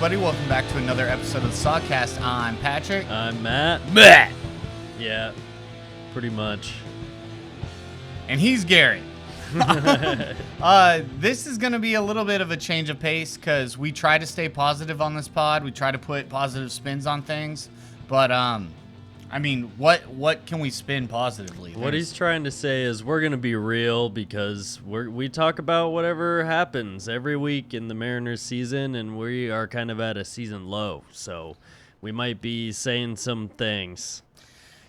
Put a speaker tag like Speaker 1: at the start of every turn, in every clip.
Speaker 1: everybody. Welcome back to another episode of the Sogcast. I'm Patrick.
Speaker 2: I'm Matt. Yeah, pretty much.
Speaker 1: And he's Gary. This is going to be a little bit of a change of pace because we try to stay positive on this pod. We try to put positive spins on things. But, I mean, what can we spin positively?
Speaker 2: What he's trying to say is we're going to be real because we talk about whatever happens every week in the Mariners season, and we are kind of at a season low. So we might be saying some things.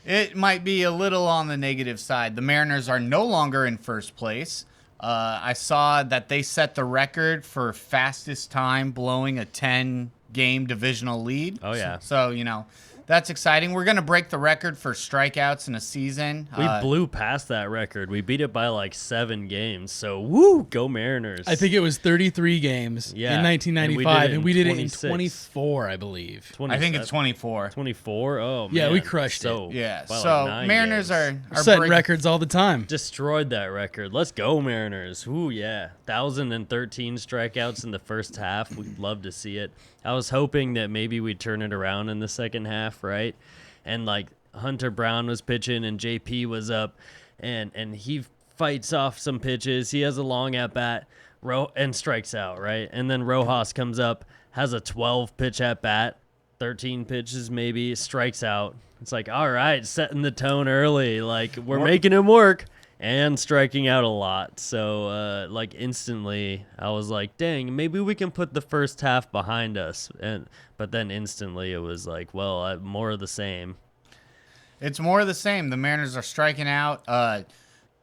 Speaker 1: It might be a little on the negative side. The Mariners are no longer in first place. I saw that they set the record for fastest time blowing a 10-game divisional lead.
Speaker 2: Oh, yeah.
Speaker 1: So, you know, that's exciting. We're going to break the record for strikeouts in a season.
Speaker 2: We blew past that record. We beat it by like 7 games. So, woo, go Mariners.
Speaker 3: I think it was 33 games in 1995, and we did it in
Speaker 2: 26.
Speaker 3: 24, I believe.
Speaker 1: I think it's 24.
Speaker 2: 24? Oh, man.
Speaker 3: Yeah, we crushed it.
Speaker 1: Yeah,
Speaker 2: by
Speaker 1: so
Speaker 2: like 9
Speaker 1: Mariners
Speaker 2: games.
Speaker 1: are
Speaker 3: setting records all the time.
Speaker 2: Destroyed that record. Let's go, Mariners. Ooh, yeah. 1,013 strikeouts in the first half. We'd love to see it. I was hoping that maybe we'd turn it around in the second half, right? And, like, Hunter Brown was pitching and JP was up, and he fights off some pitches. He has a long at-bat and strikes out, right? And then Rojas comes up, has a 12-pitch at-bat, 13 pitches maybe, strikes out. It's like, all right, setting the tone early. Like, we're making him work. And striking out a lot. So, like, instantly, I was like, dang, maybe we can put the first half behind us. But then instantly, it was like, well, more of the same.
Speaker 1: It's more of the same. The Mariners are striking out.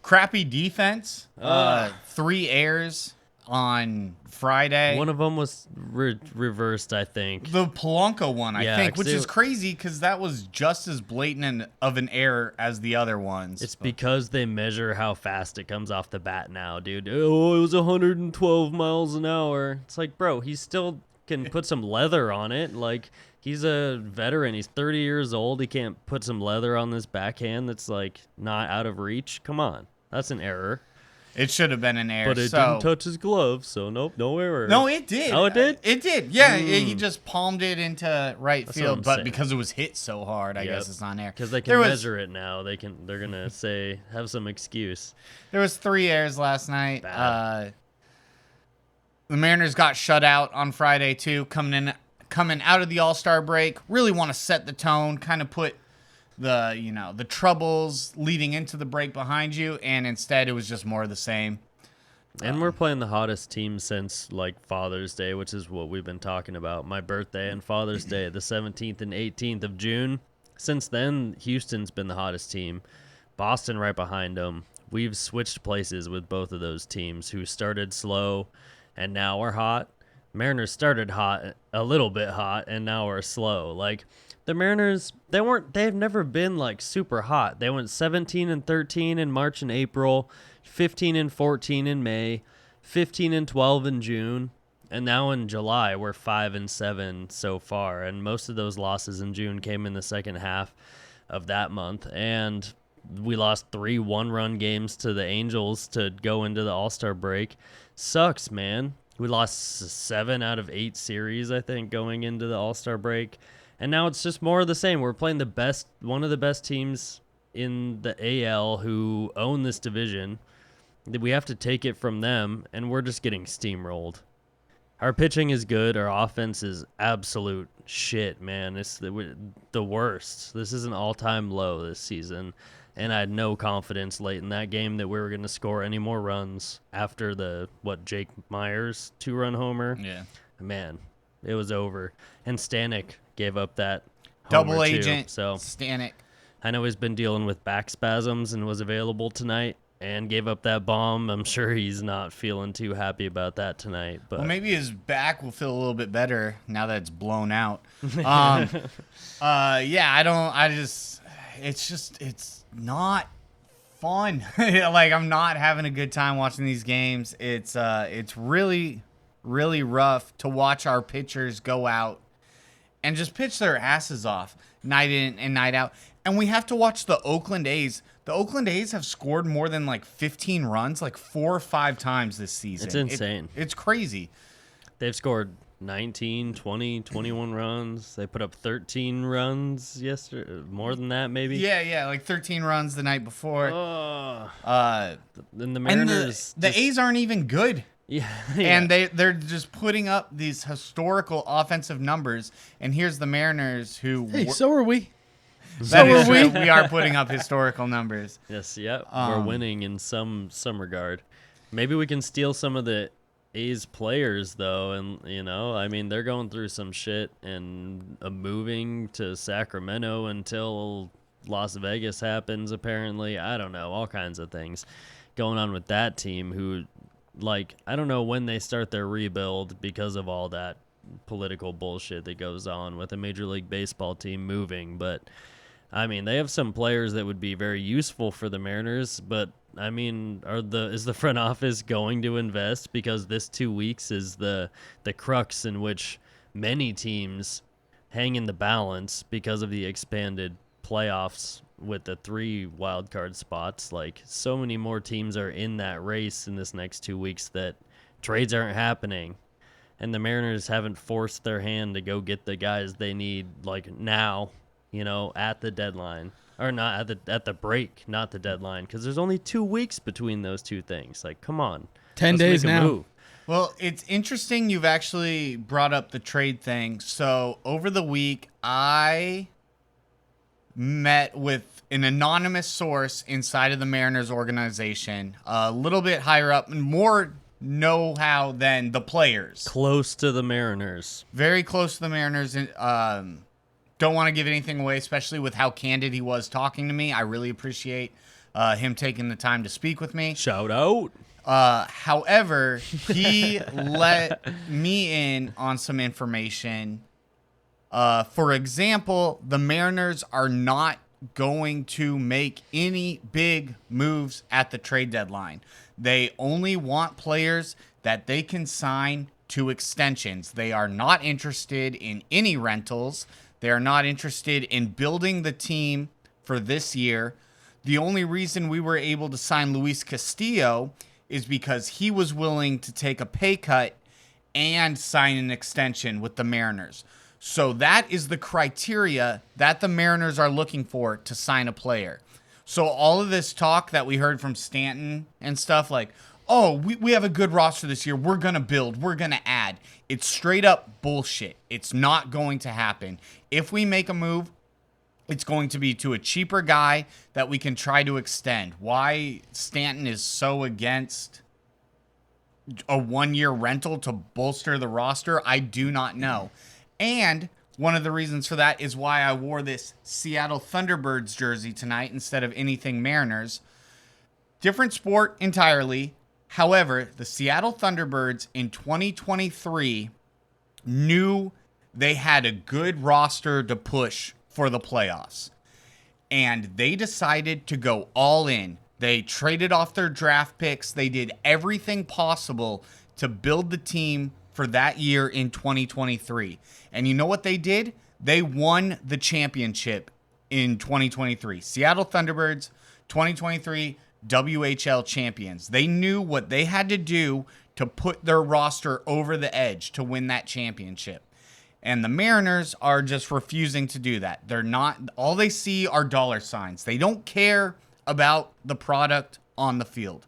Speaker 1: Crappy defense. 3 errors on Friday.
Speaker 2: One of them was reversed, I think.
Speaker 1: The Polanco one, I
Speaker 2: Yeah,
Speaker 1: think, which is crazy because that was just as blatant of an error as the other ones.
Speaker 2: It's because they measure how fast it comes off the bat now, dude. Oh, it was 112 miles an hour. It's like, bro, he still can put some leather on it. Like, he's a veteran. He's 30 years old. He can't put some leather on this backhand that's, like, not out of reach. Come on. That's an error.
Speaker 1: It should have been an error.
Speaker 2: But it didn't touch his glove, so nope, no error.
Speaker 1: No, it did.
Speaker 2: Oh, it did?
Speaker 1: It did. Yeah, he just palmed it into right
Speaker 2: That's
Speaker 1: field,
Speaker 2: what I'm
Speaker 1: but
Speaker 2: saying.
Speaker 1: because it was hit so hard, I guess it's not an error.
Speaker 2: Because they can measure it now. They're gonna say have some excuse.
Speaker 1: There was 3 errors last night.
Speaker 2: Bad.
Speaker 1: The Mariners got shut out on Friday too, coming out of the All-Star break. Really want to set the tone, kind of put the troubles leading into the break behind you, and instead it was just more of the same.
Speaker 2: And we're playing the hottest team since, like, Father's Day, which is what we've been talking about. My birthday and Father's Day, the 17th and 18th of June. Since then, Houston's been the hottest team. Boston right behind them. We've switched places with both of those teams who started slow and now are hot. Mariners started hot, a little bit hot, and now are slow. Like, the Mariners, they've never been, like, super hot. They went 17 and 13 in March and April, 15 and 14 in May, 15 and 12 in June, and now in July we're 5 and 7 so far. And most of those losses in June came in the second half of that month. And we lost 3 one-run games to the Angels to go into the All-Star break. Sucks, man. We lost 7 out of 8 series, I think, going into the All-Star break. And now it's just more of the same. We're playing one of the best teams in the AL who own this division. We have to take it from them, and we're just getting steamrolled. Our pitching is good. Our offense is absolute shit, man. It's the worst. This is an all-time low this season, and I had no confidence late in that game that we were going to score any more runs after Jake Myers 2-run homer.
Speaker 1: Yeah.
Speaker 2: Man, it was over. And Stanek gave up that
Speaker 1: Double
Speaker 2: homer
Speaker 1: agent
Speaker 2: too, so
Speaker 1: Stanek.
Speaker 2: I know he's been dealing with back spasms and was available tonight and gave up that bomb. I'm sure he's not feeling too happy about that tonight. But
Speaker 1: Well, maybe his back will feel a little bit better now that it's blown out. It's not fun. Like, I'm not having a good time watching these games. It's really, really rough to watch our pitchers go out and just pitch their asses off night in and night out. And we have to watch the Oakland A's. The Oakland A's have scored more than like 15 runs like 4 or 5 times this season.
Speaker 2: It's insane.
Speaker 1: It's crazy.
Speaker 2: They've scored 19, 20, 21 runs. They put up 13 runs yesterday. More than that, maybe.
Speaker 1: Yeah, like 13 runs the night before.
Speaker 2: Then the Mariners.
Speaker 1: And the A's aren't even good.
Speaker 2: Yeah.
Speaker 1: And they're just putting up these historical offensive numbers. And here's the Mariners who.
Speaker 3: Hey, so are we.
Speaker 1: That is true. We are putting up historical numbers.
Speaker 2: Yes, yep. We're winning in some regard. Maybe we can steal some of the A's players, though, and, I mean, they're going through some shit and moving to Sacramento until Las Vegas happens, apparently. I don't know, all kinds of things going on with that team who, I don't know when they start their rebuild because of all that political bullshit that goes on with a Major League Baseball team moving, but I mean, they have some players that would be very useful for the Mariners, but I mean, is the front office going to invest? Because this 2 weeks is the crux in which many teams hang in the balance because of the expanded playoffs with the 3 wild card spots. So many more teams are in that race in this next 2 weeks that trades aren't happening. And the Mariners haven't forced their hand to go get the guys they need now. At the deadline, or not at the break, not the deadline, because there's only 2 weeks between those two things. Come on,
Speaker 3: 10 days now.
Speaker 2: Move.
Speaker 1: Well, it's interesting you've actually brought up the trade thing. So over the week, I met with an anonymous source inside of the Mariners organization, a little bit higher up and more know-how than the players.
Speaker 2: Close to the Mariners.
Speaker 1: Very close to the Mariners. Don't want to give anything away, especially with how candid he was talking to me. I really appreciate him taking the time to speak with me.
Speaker 2: Shout out.
Speaker 1: However, he let me in on some information. For example, the Mariners are not going to make any big moves at the trade deadline. They only want players that they can sign to extensions. They are not interested in any rentals. They are not interested in building the team for this year. The only reason we were able to sign Luis Castillo is because he was willing to take a pay cut and sign an extension with the Mariners. So that is the criteria that the Mariners are looking for to sign a player. So all of this talk that we heard from Stanton and stuff we have a good roster this year. We're going to build. We're going to add. It's straight up bullshit. It's not going to happen. If we make a move, it's going to be to a cheaper guy that we can try to extend. Why Stanton is so against a 1-year rental to bolster the roster, I do not know. And one of the reasons for that is why I wore this Seattle Thunderbirds jersey tonight instead of anything Mariners. Different sport entirely. However, the Seattle Thunderbirds in 2023 knew they had a good roster to push for the playoffs. And they decided to go all in. They traded off their draft picks. They did everything possible to build the team for that year in 2023. And you know what they did? They won the championship in 2023. Seattle Thunderbirds, 2023 WHL champions. They knew what they had to do to put their roster over the edge to win that championship. And the Mariners are just refusing to do that. They're not, all they see are dollar signs. They don't care about the product on the field.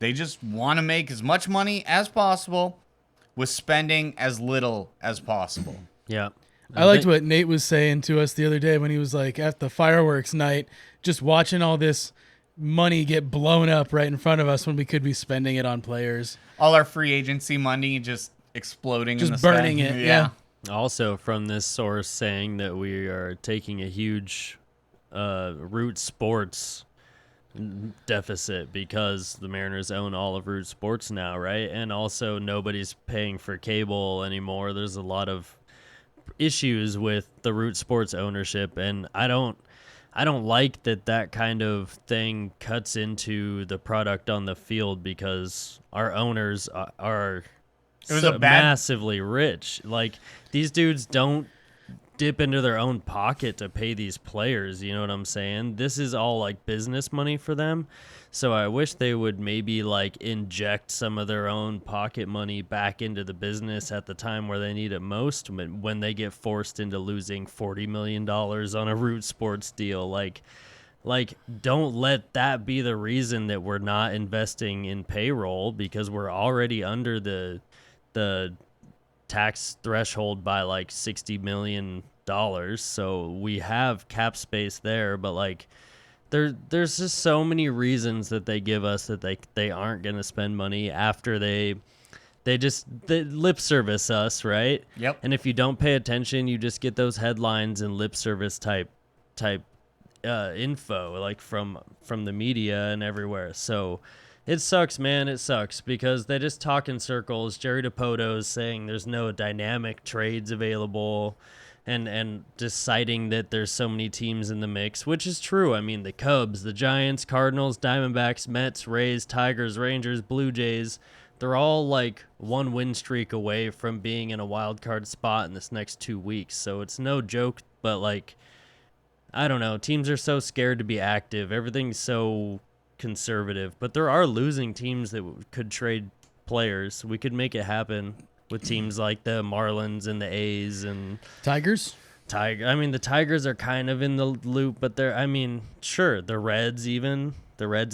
Speaker 1: They just want to make as much money as possible with spending as little as possible.
Speaker 2: Yeah.
Speaker 3: I liked what Nate was saying to us the other day when he was at the fireworks night, just watching all this money get blown up right in front of us when we could be spending it on players.
Speaker 1: All our free agency money just exploding
Speaker 3: just
Speaker 1: in the
Speaker 3: burning
Speaker 1: sky.
Speaker 3: it. Yeah.
Speaker 2: Also from this source saying that we are taking a huge Root Sports deficit because the Mariners own all of Root Sports now, right? And also nobody's paying for cable anymore. There's a lot of issues with the Root Sports ownership, and I don't like that kind of thing cuts into the product on the field because our owners are massively rich. These dudes don't dip into their own pocket to pay these players. You know what I'm saying? This is all like business money for them. So I wish they would maybe like inject some of their own pocket money back into the business at the time where they need it most, when they get forced into losing $40 million on a Root Sports deal. Like, don't let that be the reason that we're not investing in payroll, because we're already under the tax threshold by like $60 million. So we have cap space there, but like there's just so many reasons that they give us that they aren't going to spend money after they lip service us, right?
Speaker 1: Yep.
Speaker 2: And if you don't pay attention, you just get those headlines and lip service type info like from the media and everywhere. So it sucks, man. It sucks because they just talk in circles. Jerry DiPoto's saying there's no dynamic trades available, and just citing that there's so many teams in the mix, which is true. I mean, the Cubs, the Giants, Cardinals, Diamondbacks, Mets, Rays, Tigers, Rangers, Blue Jays, they're all like one win streak away from being in a wild card spot in this next 2 weeks. So it's no joke, but like, I don't know. Teams are so scared to be active. Everything's so conservative, but there are losing teams that could trade players. We could make it happen with teams like the Marlins and the A's and
Speaker 3: Tigers.
Speaker 2: I mean, the Tigers are kind of in the loop, but sure, the Reds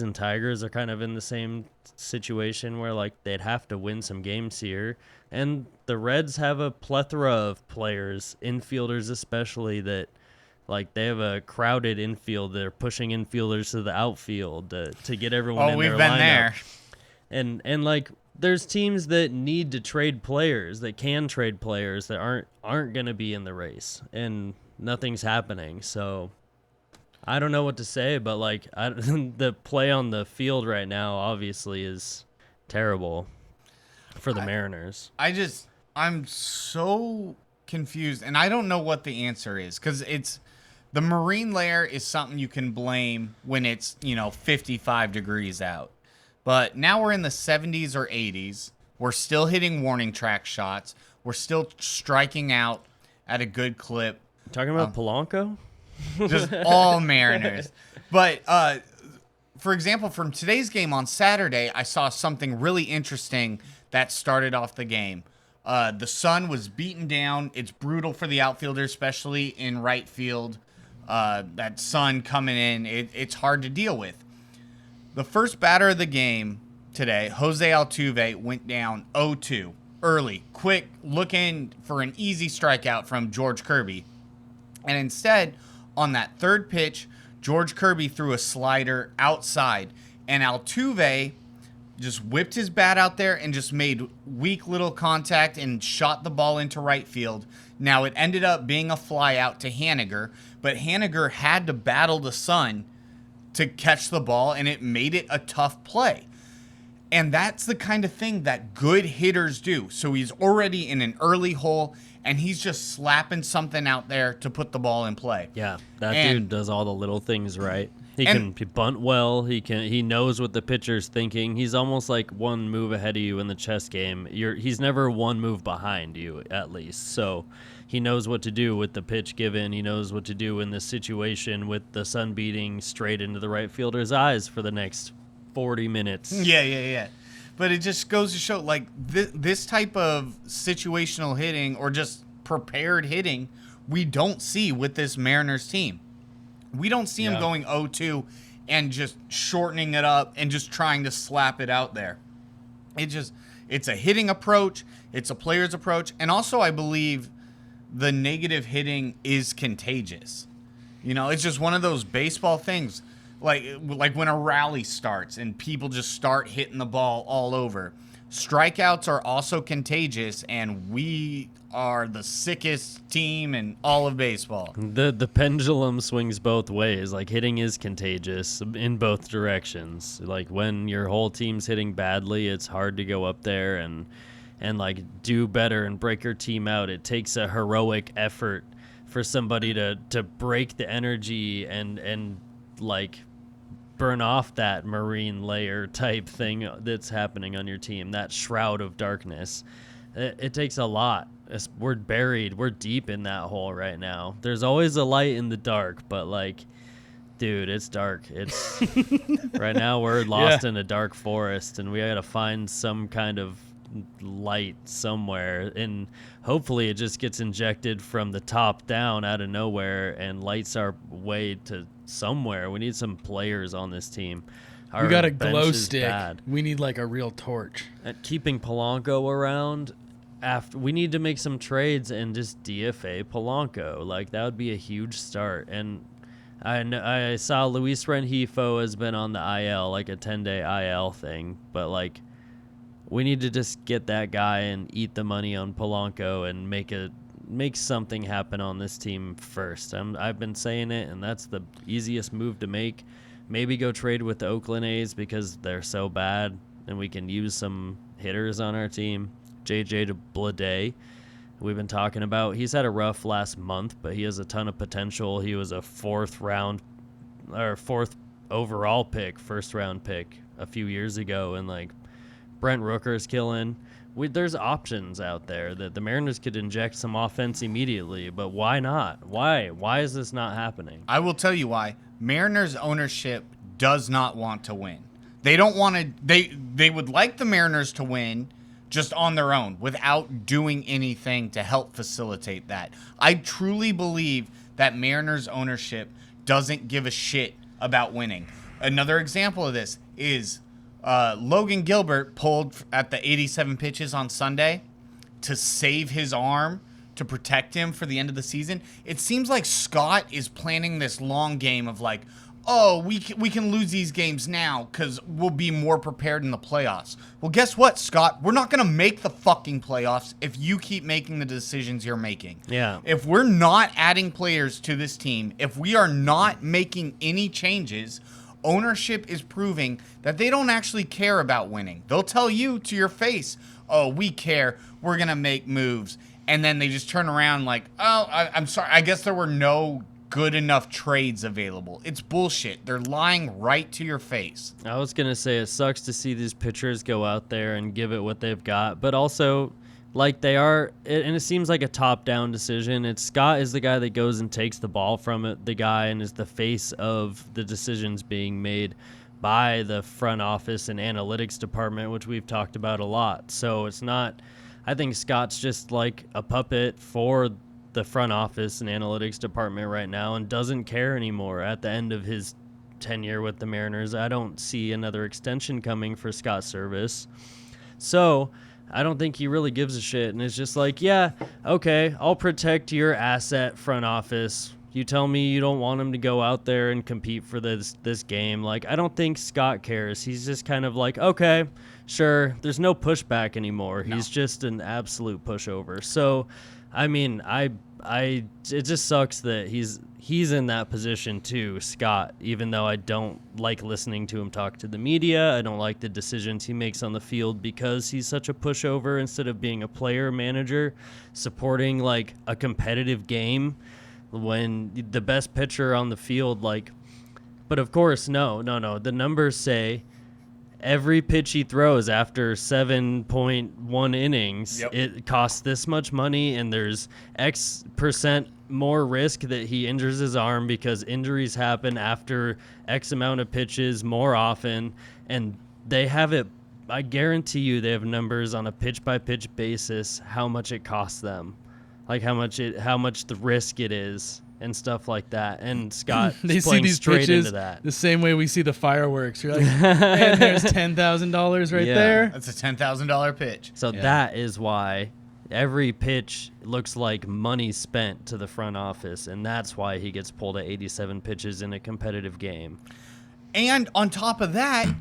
Speaker 2: and Tigers are kind of in the same situation where like they'd have to win some games here. And the Reds have a plethora of players, infielders especially, that like they have a crowded infield. They're pushing infielders to the outfield to get everyone in
Speaker 1: we've
Speaker 2: their
Speaker 1: been
Speaker 2: lineup.
Speaker 1: there.
Speaker 2: And like there's teams that need to trade players, that can trade players that aren't going to be in the race, and nothing's happening. So I don't know what to say, but like the play on the field right now obviously is terrible for the Mariners.
Speaker 1: I'm so confused, and I don't know what the answer is, because the marine layer is something you can blame when it's 55 degrees out. But now we're in the 70s or 80s. We're still hitting warning track shots. We're still striking out at a good clip.
Speaker 2: Talking about Polanco?
Speaker 1: Just all Mariners. But, for example, from today's game on Saturday, I saw something really interesting that started off the game. The sun was beaten down. It's brutal for the outfielder, especially in right field. That sun coming in, it's hard to deal with. The first batter of the game today, Jose Altuve, went down 0-2 early, quick, looking for an easy strikeout from George Kirby. And instead, on that third pitch, George Kirby threw a slider outside, and Altuve just whipped his bat out there and just made weak little contact and shot the ball into right field. Now, it ended up being a fly out to Haniger, but Haniger had to battle the sun to catch the ball, and it made it a tough play. And that's the kind of thing that good hitters do. So he's already in an early hole, and he's just slapping something out there to put the ball in play.
Speaker 2: Yeah, dude does all the little things right. He can bunt well. He knows what the pitcher's thinking. He's almost like one move ahead of you in the chess game. He's never one move behind you, at least. So he knows what to do with the pitch given. He knows what to do in this situation with the sun beating straight into the right fielder's eyes for the next 40 minutes.
Speaker 1: Yeah. But it just goes to show, like, this type of situational hitting or just prepared hitting, we don't see with this Mariners team. We don't see him going 0-2 and just shortening it up and just trying to slap it out there. It's a hitting approach. It's a player's approach. And also, I believe the negative hitting is contagious. It's just one of those baseball things. Like when a rally starts and people just start hitting the ball all over. Strikeouts are also contagious, and we are the sickest team in all of baseball.
Speaker 2: The pendulum swings both ways. Like, hitting is contagious in both directions. Like, when your whole team's hitting badly, it's hard to go up there and like do better and break your team out. It takes a heroic effort for somebody to break the energy and like burn off that marine layer type thing that's happening on your team, that shroud of darkness. It takes a lot. we're buried. We're deep in that hole right now. There's always a light in the dark, but like, dude, it's dark. It's right now we're lost in a dark forest, and we got to find some kind of light somewhere, and hopefully it just gets injected from the top down out of nowhere and lights our way to somewhere. We need some players on this team.
Speaker 3: We got a
Speaker 2: bench
Speaker 3: glow
Speaker 2: is
Speaker 3: stick.
Speaker 2: bad.
Speaker 3: We need like a real torch.
Speaker 2: At keeping Polanco around, after we need to make some trades and just DFA Polanco. Like, that would be a huge start. And I saw Luis Rengifo has been on the IL, like a 10-day IL thing, but like, we need to just get that guy and eat the money on Polanco and make something happen on this team first. I've been saying it, and that's the easiest move to make. Maybe go trade with the Oakland A's because they're so bad, and we can use some hitters on our team. JJ Bleday, we've been talking about. He's had a rough last month, but he has a ton of potential. He was a fourth overall pick, first round pick a few years ago, and like, Brent Rooker's killing. There's options out there that the Mariners could inject some offense immediately, but why not? Why? Why is this not happening?
Speaker 1: I will tell you why. Mariners ownership does not want to win. They don't want to. They would like the Mariners to win just on their own without doing anything to help facilitate that. I truly believe that Mariners ownership doesn't give a shit about winning. Another example of this is Logan Gilbert pulled at the 87 pitches on Sunday to save his arm to protect him for the end of the season. It seems like Scott is planning this long game of like, oh, we can lose these games now because we'll be more prepared in the playoffs. Well, guess what, Scott? We're not going to make the fucking playoffs if you keep making the decisions you're making.
Speaker 2: Yeah.
Speaker 1: If we're not adding players to this team, if we are not making any changes, ownership is proving that they don't actually care about winning. They'll tell you to your face, oh, we care. We're going to make moves. And then they just turn around like, oh, I'm sorry. I guess there were no good enough trades available. It's bullshit. They're lying right to your face.
Speaker 2: I was going to say it sucks to see these pitchers go out there and give it what they've got, but also like they are, and it seems like a top-down decision. Scott is the guy that goes and takes the ball from the guy and is the face of the decisions being made by the front office and analytics department, which we've talked about a lot. So it's not, I think Scott's just like a puppet for the front office and analytics department right now and doesn't care anymore at the end of his tenure with the Mariners. I don't see another extension coming for Scott Service. So I don't think he really gives a shit, and it's just like, yeah, okay, I'll protect your asset, front office. You tell me you don't want him to go out there and compete for this game. Like, I don't think Scott cares. He's just kind of like, okay, sure. There's no pushback anymore. No. He's just an absolute pushover. So, I mean, it just sucks that he's in that position too, Scott, even though I don't like listening to him talk to the media. I don't like the decisions he makes on the field because he's such a pushover instead of being a player manager, supporting like a competitive game when the best pitcher on the field, like, but of course, no. The numbers say every pitch he throws after 7.1 innings, It costs this much money, and there's X percent more risk that he injures his arm because injuries happen after X amount of pitches more often. And they have it, I guarantee you, they have numbers on a pitch-by-pitch basis how much it costs them, like how much the risk it is and stuff like that. And Scott
Speaker 3: they see these
Speaker 2: straight
Speaker 3: pitches
Speaker 2: into that
Speaker 3: the same way we see the fireworks. You're like, and there's $10,000 right there.
Speaker 1: That's a $10,000 pitch.
Speaker 2: So that is why every pitch looks like money spent to the front office, and that's why he gets pulled at 87 pitches in a competitive game.
Speaker 1: And on top of that,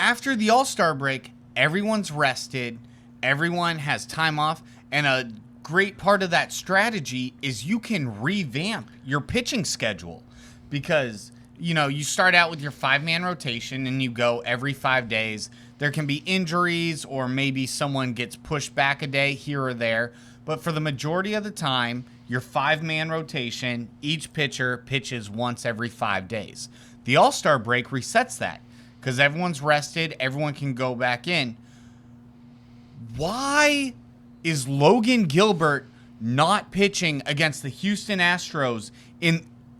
Speaker 1: after the All-Star break, everyone's rested, everyone has time off, and a great part of that strategy is you can revamp your pitching schedule because, you know, you start out with your 5-man rotation and you go every 5 days. There can be injuries or maybe someone gets pushed back a day here or there. But for the majority of the time, your 5-man rotation, each pitcher pitches once every 5 days. The All-Star break resets that because everyone's rested. Everyone can go back in. Why is Logan Gilbert not pitching against the Houston Astros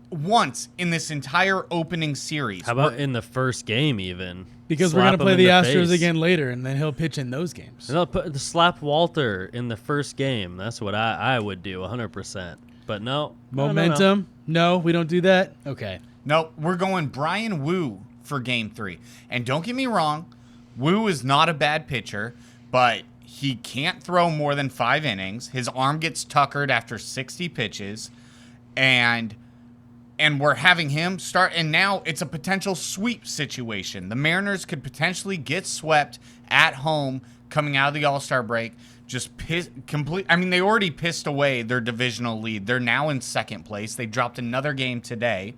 Speaker 1: once in this entire opening series.
Speaker 2: How about in the first game even?
Speaker 3: Because we're
Speaker 2: Slap
Speaker 3: going to play
Speaker 2: him
Speaker 3: the
Speaker 2: in
Speaker 3: Astros
Speaker 2: face.
Speaker 3: again later, and then he'll pitch in those games.
Speaker 2: No, slap Walter in the first game. That's what I would do 100%. But no.
Speaker 3: Momentum? No, we don't do that? Okay.
Speaker 1: No, we're going Brian Wu for Game 3. And don't get me wrong, Wu is not a bad pitcher, but he can't throw more than 5 innings. His arm gets tuckered after 60 pitches, and we're having him start, and now it's a potential sweep situation. The Mariners could potentially get swept at home coming out of the All-Star break. They already pissed away their divisional lead. They're now in second place. They dropped another game today.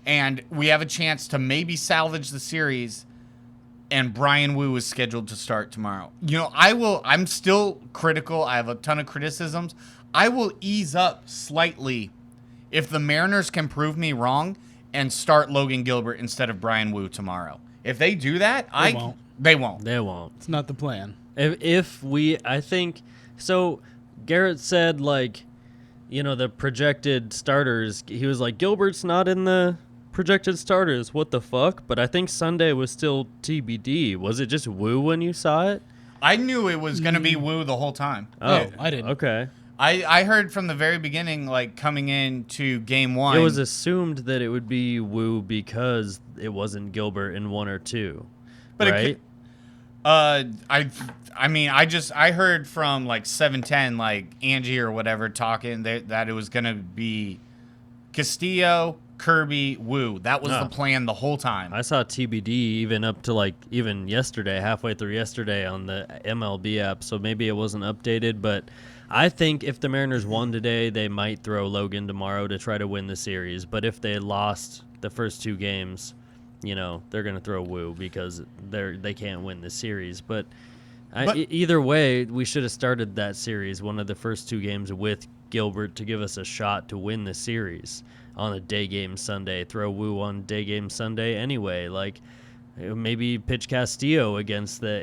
Speaker 1: And we have a chance to maybe salvage the series, and Brian Wu is scheduled to start tomorrow. I'm still critical. I have a ton of criticisms. I will ease up slightly if the Mariners can prove me wrong and start Logan Gilbert instead of Brian Wu tomorrow. If they do that, they won't.
Speaker 2: They won't.
Speaker 3: It's not the plan.
Speaker 2: I think so. Garrett said, the projected starters. He was like, Gilbert's not in the projected starters. What the fuck? But I think Sunday was still TBD. Was it just Wu when you saw it?
Speaker 1: I knew it was going to be Wu the whole time.
Speaker 2: Oh,
Speaker 3: I didn't.
Speaker 2: Okay.
Speaker 1: I heard from the very beginning, coming into Game 1.
Speaker 2: It was assumed that it would be Wu because it wasn't Gilbert in 1 or 2.
Speaker 1: But
Speaker 2: right?
Speaker 1: I heard from 710, Angie or whatever talking that it was gonna be Castillo, Kirby, Wu. That was the plan the whole time.
Speaker 2: I saw TBD even up to even yesterday, halfway through yesterday on the MLB app. So maybe it wasn't updated, but I think if the Mariners won today, they might throw Logan tomorrow to try to win the series. But if they lost the first 2 games, they're going to throw Wu because they can't win the series. But either way, we should have started that series, one of the first 2 games with Gilbert to give us a shot to win the series on a day game Sunday. Throw Wu on day game Sunday anyway. Maybe pitch Castillo against the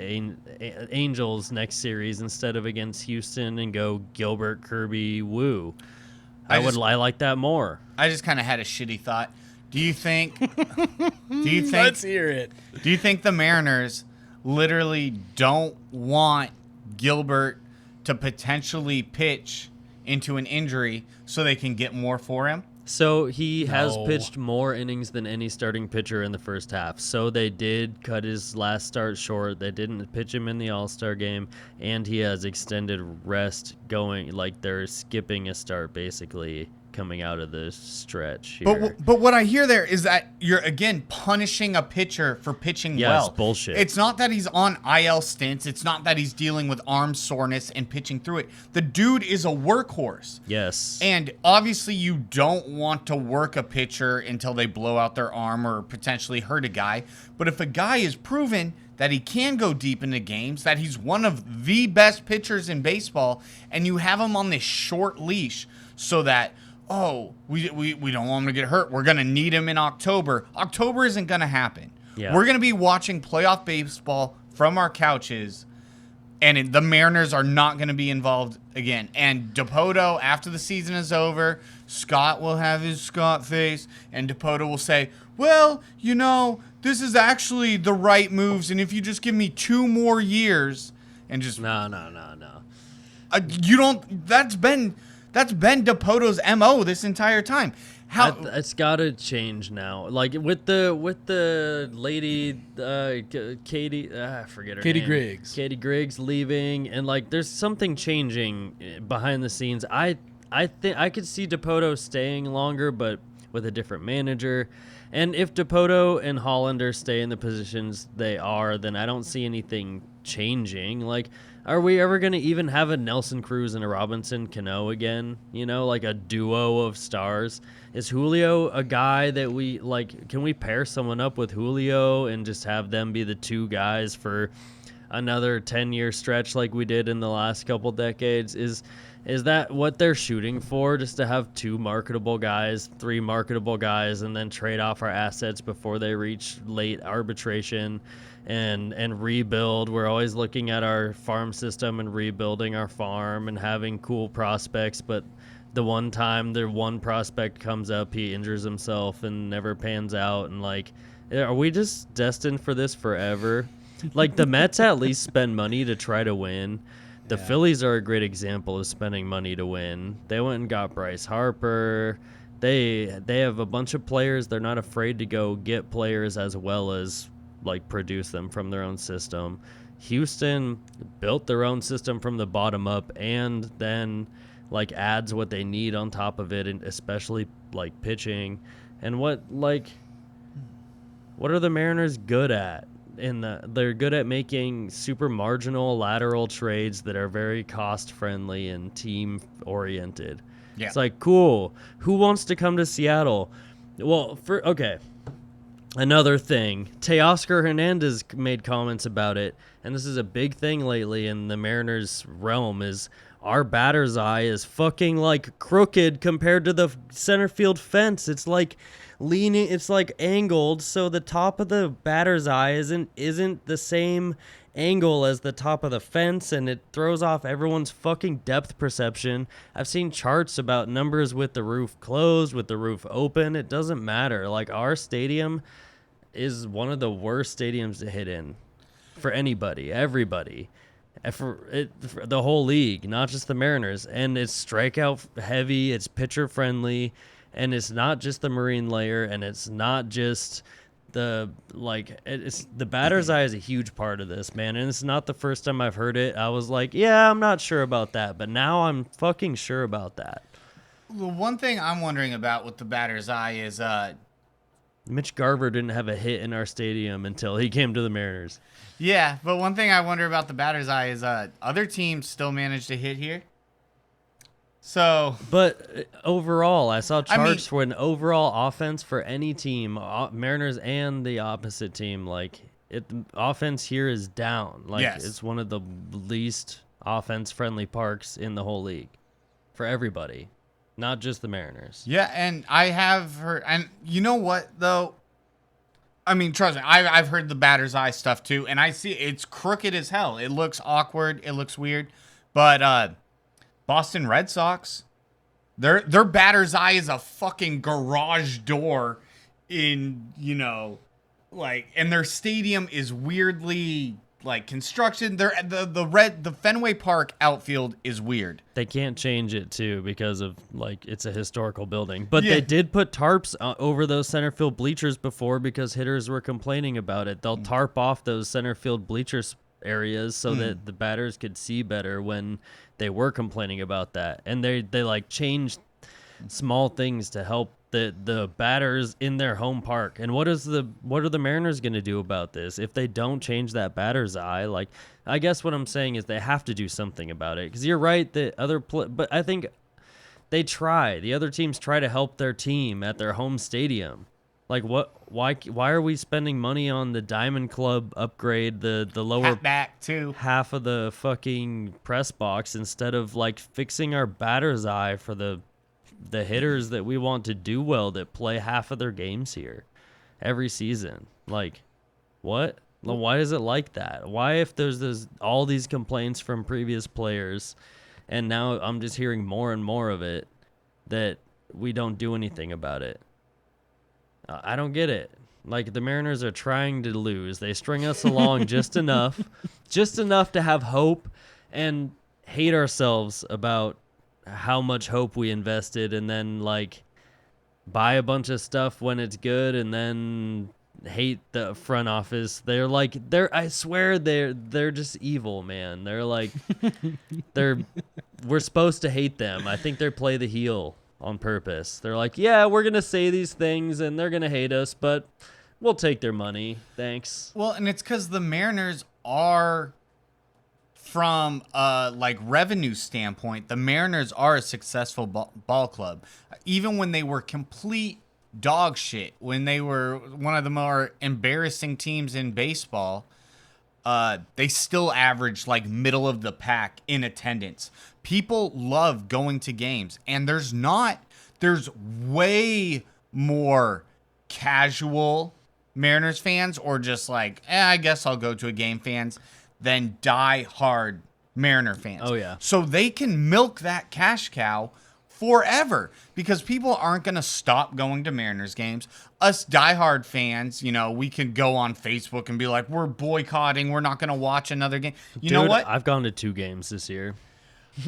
Speaker 2: Angels next series instead of against Houston and go Gilbert, Kirby, Wu. I like that more.
Speaker 1: I just kind of had a shitty thought. Do you think
Speaker 3: Let's hear it.
Speaker 1: Do you think the Mariners literally don't want Gilbert to potentially pitch into an injury so they can get more for him?
Speaker 2: So he has
Speaker 3: No.
Speaker 2: pitched more innings than any starting pitcher in the first half. So they did cut his last start short. They didn't pitch him in the All-Star game, and he has extended rest going. They're skipping a start basically coming out of the stretch here.
Speaker 1: But what I hear there is that you're again punishing a pitcher for pitching well.
Speaker 2: It's bullshit.
Speaker 1: It's not that he's on IL stints. It's not that he's dealing with arm soreness and pitching through it. The dude is a workhorse.
Speaker 2: Yes.
Speaker 1: And obviously you don't want to work a pitcher until they blow out their arm or potentially hurt a guy. But if a guy is proven that he can go deep into games, that he's one of the best pitchers in baseball, and you have him on this short leash so that, we don't want him to get hurt. We're going to need him in October. October isn't going to happen.
Speaker 2: Yeah.
Speaker 1: We're going to be watching playoff baseball from our couches, and the Mariners are not going to be involved again. And Dipoto, after the season is over, Scott will have his Scott face, and Dipoto will say, well, this is actually the right moves, and if you just give me 2 more years, and just...
Speaker 2: No.
Speaker 1: you don't... That's been Dipoto's MO this entire time.
Speaker 2: It's got to change now. With the lady Katie, I forget her
Speaker 3: Katie
Speaker 2: name.
Speaker 3: Griggs.
Speaker 2: Katie Griggs leaving, and there's something changing behind the scenes. I think I could see Dipoto staying longer, but with a different manager. And if Dipoto and Hollander stay in the positions they are, then I don't see anything changing. Are we ever going to even have a Nelson Cruz and a Robinson Cano again? A duo of stars? Is Julio a guy that can we pair someone up with Julio and just have them be the 2 guys for another 10-year stretch like we did in the last couple decades? Is that what they're shooting for? Just to have 2 marketable guys, 3 marketable guys, and then trade off our assets before they reach late arbitration and rebuild? We're always looking at our farm system and rebuilding our farm and having cool prospects, but the one time their one prospect comes up, he injures himself and never pans out. And like, are we just destined for this forever? Like, the Mets at least spend money to try to win. The Phillies are a great example of spending money to win. They went and got Bryce Harper. They have a bunch of players. They're not afraid to go get players as well as like produce them from their own system. Houston built their own system from the bottom up and then like adds what they need on top of it, and especially like pitching. And what are the Mariners good at? They're good at making super marginal lateral trades that are very cost friendly and team oriented. Yeah. It's like, cool. Who wants to come to Seattle? Well, another thing, Teoscar Hernandez made comments about it, and this is a big thing lately in the Mariners realm, is our batter's eye is fucking like crooked compared to the center field fence. It's like leaning, it's like angled, so the top of the batter's eye isn't the same angle as the top of the fence, and it throws off everyone's fucking depth perception. I've seen charts about numbers with the roof closed, with the roof open. It doesn't matter. Like, our stadium is one of the worst stadiums to hit in for anybody, everybody. For the whole league, not just the Mariners. And it's strikeout heavy, it's pitcher friendly, and it's not just the marine layer, and it's not just the batter's eye is a huge part of this, man. And it's not the first time I've heard it. I was like, yeah, I'm not sure about that, but now I'm fucking sure about that.
Speaker 1: The one thing I'm wondering about with the batter's eye is
Speaker 2: Mitch Garver didn't have a hit in our stadium until he came to the Mariners.
Speaker 1: Yeah, but one thing I wonder about the batter's eye is other teams still manage to hit here. So,
Speaker 2: but overall, I saw charts for an overall offense for any team, Mariners and the opposite team. Like, the offense here is down. Like, yes. It's one of the least offense-friendly parks in the whole league for everybody, not just the Mariners.
Speaker 1: Yeah, and I have heard, and you know what though? I mean, trust me, I've heard the batter's eye stuff too, and I see it's crooked as hell. It looks awkward. It looks weird. But Boston Red Sox, their batter's eye is a fucking garage door in, and their stadium is weirdly like construction. The Fenway Park outfield is weird.
Speaker 2: They can't change it too because of it's a historical building. But They did put tarps over those center field bleachers before because hitters were complaining about it. They'll tarp off those center field bleachers areas so that the batters could see better when they were complaining about that. And they changed small things to help the batters in their home park. And what are the Mariners going to do about this if they don't change that batter's eye? Like, I guess what I'm saying is they have to do something about it, because you're right that but I think the other teams try to help their team at their home stadium. Like, why are we spending money on the Diamond Club upgrade, the lower
Speaker 1: back too,
Speaker 2: half of the fucking press box, instead of fixing our batter's eye for the hitters that we want to do well, that play half of their games here every season? Like, what? Why is it like that? Why, if there's all these complaints from previous players, and now I'm just hearing more and more of it, that we don't do anything about it? I don't get it. Like, the Mariners are trying to lose. They string us along just enough to have hope and hate ourselves about how much hope we invested, and then buy a bunch of stuff when it's good, and then hate the front office. I swear they're just evil, man. We're supposed to hate them. I think they play the heel on purpose. They're like, yeah, we're gonna say these things and they're gonna hate us, but we'll take their money, thanks.
Speaker 1: Well, and it's because the Mariners are, from revenue standpoint, the Mariners are a successful ball club. Even when they were complete dog shit, when they were one of the more embarrassing teams in baseball, they still average like middle of the pack in attendance. People love going to games, and there's way more casual Mariners fans or just like, I guess I'll go to a game fans than die hard Mariner fans.
Speaker 2: Oh, yeah.
Speaker 1: So they can milk that cash cow forever because people aren't going to stop going to Mariners games. Us diehard fans, we can go on Facebook and be like, we're boycotting. We're not going to watch another game. You know what?
Speaker 2: I've gone to 2 games this year.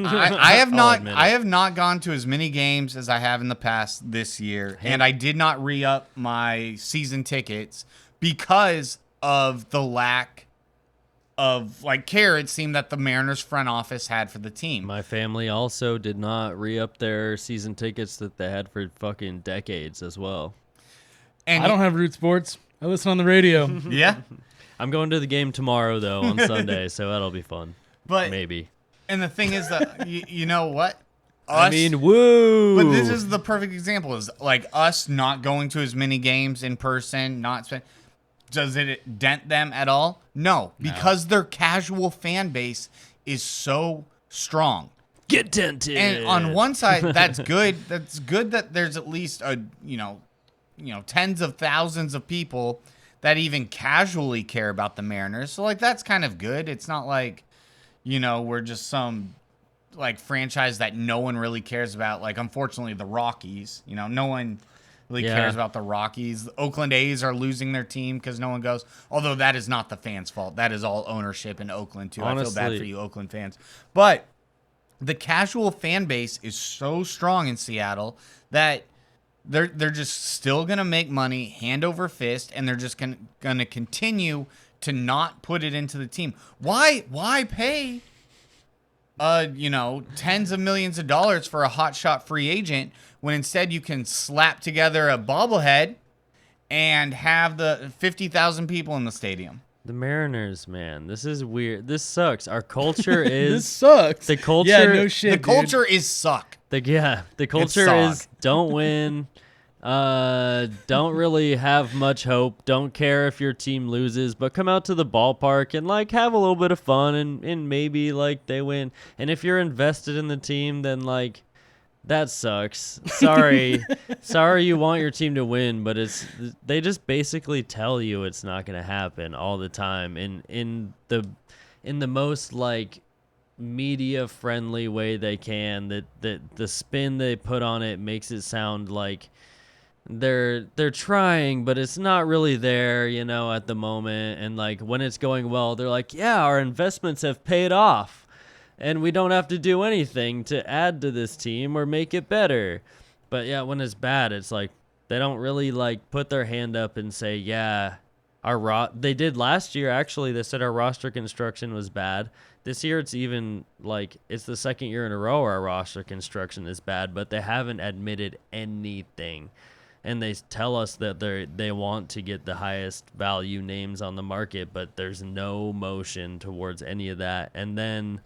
Speaker 1: I have
Speaker 2: I'll
Speaker 1: not.
Speaker 2: admit it.
Speaker 1: I have not gone to as many games as I have in the past this year, and I did not re-up my season tickets because of the lack of care it seemed that the Mariners front office had for the team.
Speaker 2: My family also did not re-up their season tickets that they had for fucking decades as well.
Speaker 1: And
Speaker 3: I don't have Root Sports. I listen on the radio.
Speaker 1: Yeah,
Speaker 2: I'm going to the game tomorrow, though, on Sunday, so that'll be fun.
Speaker 1: but
Speaker 2: Maybe.
Speaker 1: and the thing is that you know what?
Speaker 2: I mean, woo!
Speaker 1: But this is the perfect example. Is like us not going to as many games in person. Does it dent them at all? No, because their casual fan base is so strong.
Speaker 2: Get dented.
Speaker 1: And on one side, that's good. That's good that there's at least tens of thousands of people that even casually care about the Mariners. So that's kind of good. It's not like, we're just some franchise that no one really cares about. Unfortunately, the Rockies. No one really cares about the Rockies. The Oakland A's are losing their team because no one goes. Although that is not the fans' fault. That is all ownership in Oakland too.
Speaker 2: Honestly,
Speaker 1: I feel bad for you Oakland fans, but the casual fan base is so strong in Seattle that they're just still gonna make money hand over fist, and they're just gonna continue to not put it into the team. Why pay tens of millions of dollars for a hotshot free agent when instead you can slap together a bobblehead and have the 50,000 people in the stadium?
Speaker 2: The Mariners, man. This is weird. This sucks. Our culture is...
Speaker 3: This sucks.
Speaker 2: The culture...
Speaker 3: Yeah, no shit,
Speaker 1: The
Speaker 3: dude.
Speaker 1: culture is suck.
Speaker 2: The culture is don't win. Don't really have much hope. Don't care if your team loses, but come out to the ballpark and have a little bit of fun and maybe they win. And if you're invested in the team, then that sucks. Sorry. Sorry you want your team to win, but they just basically tell you it's not going to happen all the time in the most media friendly way they can. That the spin they put on it makes it sound like they're trying, but it's not really there, at the moment. And when it's going well, they're like, yeah, our investments have paid off. And we don't have to do anything to add to this team or make it better. But yeah, when it's bad, it's they don't really put their hand up and say, yeah, they did last year. Actually, they said our roster construction was bad. This year, it's even it's the second year in a row our roster construction is bad, but they haven't admitted anything. And they tell us that they want to get the highest value names on the market, but there's no motion towards any of that. And then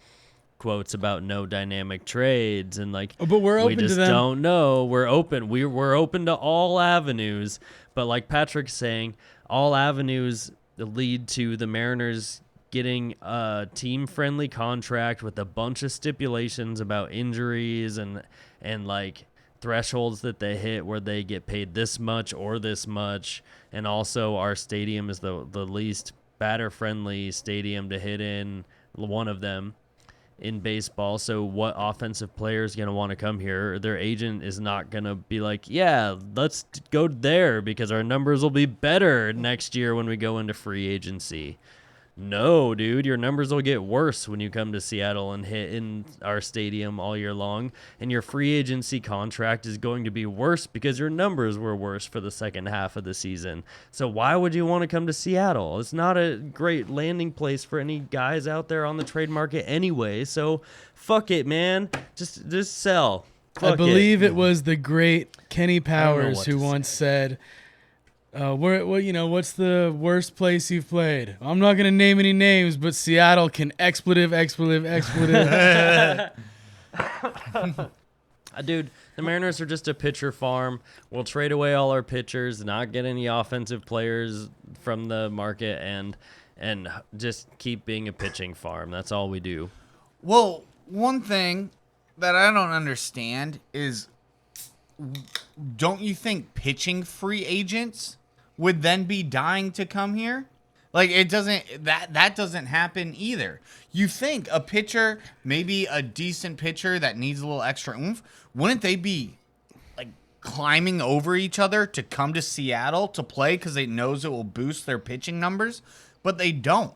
Speaker 2: quotes about no dynamic trades and
Speaker 3: but we're open
Speaker 2: we just
Speaker 3: to them.
Speaker 2: don't know. We're open. We're open to all avenues, but like Patrick's saying, all avenues lead to the Mariners getting a team-friendly contract with a bunch of stipulations about injuries and thresholds that they hit where they get paid this much or this much. And also our stadium is the least batter-friendly stadium to hit in, one of them in baseball. So what offensive player is going to want to come here? Their agent is not going to be like, yeah, let's go there because our numbers will be better next year when we go into free agency. No, dude, your numbers will get worse when you come to Seattle and hit in our stadium all year long. And your free agency contract is going to be worse because your numbers were worse for the second half of the season. So why would you want to come to Seattle? It's not a great landing place for any guys out there on the trade market anyway. So fuck it, man. Just sell.
Speaker 3: I believe it was the great Kenny Powers who once said, what's the worst place you've played? I'm not going to name any names, but Seattle can expletive.
Speaker 2: Dude, the Mariners are just a pitcher farm. We'll trade away all our pitchers, not get any offensive players from the market, and and just keep being a pitching farm. That's all we do.
Speaker 1: Well, one thing that I don't understand is, don't you think pitching free agents would then be dying to come here? Like, it doesn't, that doesn't happen either. You think a pitcher, maybe a decent pitcher that needs a little extra oomph, wouldn't they be like climbing over each other to come to Seattle to play because they knows it will boost their pitching numbers? But they don't.